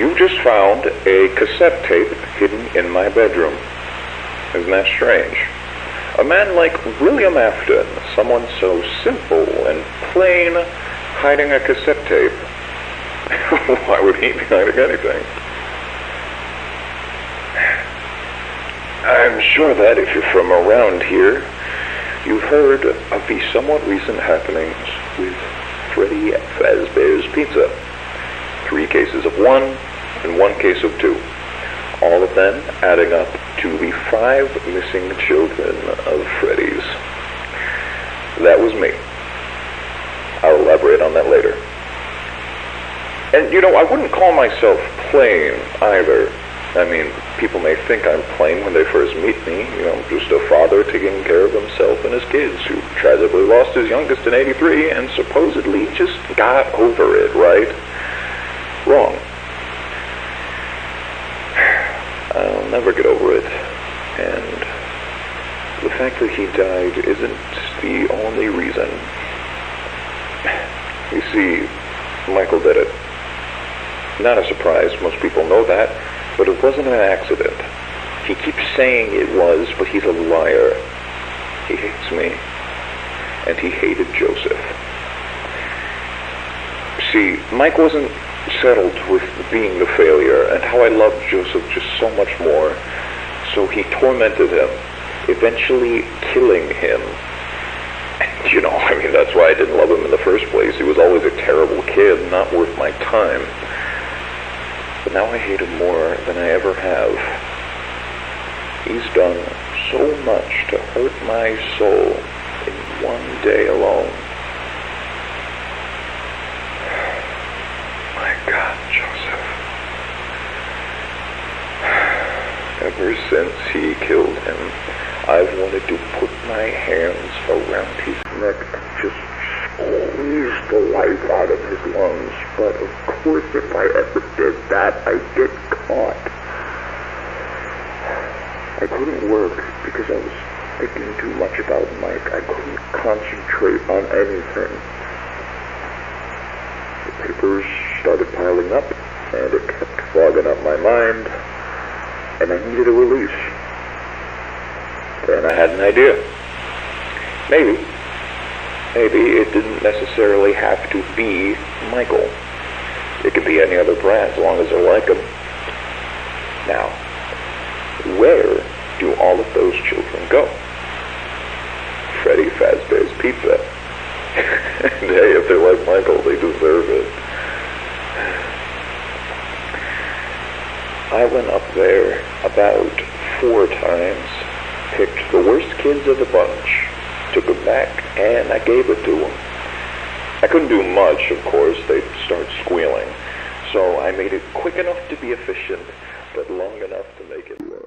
You just found a cassette tape hidden in my bedroom. Isn't that strange? A man like William Afton, someone so simple and plain, hiding a cassette tape. Why would he be hiding anything? I'm sure that if you're from around here, you've heard of the somewhat recent happenings with Freddy Fazbear's Pizza. 3 cases of 1 and 1 case of 2. All of them adding up to the 5 missing children of Freddy's. That was me. I'll elaborate on that later. And, I wouldn't call myself plain either. I mean, people may think I'm plain when they first meet me. Just a father taking care of himself and his kids who tragically lost his youngest in '83 and supposedly just got over it, right? Wrong. I'll never get over it. And the fact that he died isn't the only reason. You see, Michael did it. Not a surprise, most people know that, but it wasn't an accident. He keeps saying it was, but he's a liar. He hates me, and he hated Joseph. See, Mike wasn't settled with being the failure, and how I loved Joseph just so much more, so he tormented him, eventually killing him. And, that's why I didn't love him in the first place. He was always a terrible kid, not worth my time. But now I hate him more than I ever have. He's done so much to hurt my soul in one day alone. My God, Joseph. Ever since he killed him, I've wanted to put my hands around his neck and just squeeze the life out of his lungs. But of course, if I ever did that, I'd get caught. I couldn't work because I was thinking too much about Mike. I couldn't concentrate on anything. The papers started piling up, and it kept fogging up my mind, and I needed a release. Then I had an idea. Maybe it didn't necessarily have to be Michael. It could be any other brand as long as I like them. Now, where do all of those children go? Freddy Fazbear's Pizza. And hey, if they're like Michael, they deserve it. I went up there about 4 times, picked the worst kids of the bunch, took them back, and I gave it to them. I couldn't do much, of course. They'd start squealing. So I made it quick enough to be efficient, but long enough to make it work.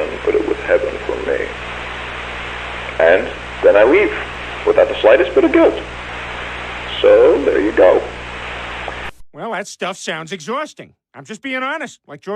heaven, but it was heaven for me. And then I leave, without the slightest bit of guilt. So, there you go. Well, that stuff sounds exhausting. I'm just being honest, like George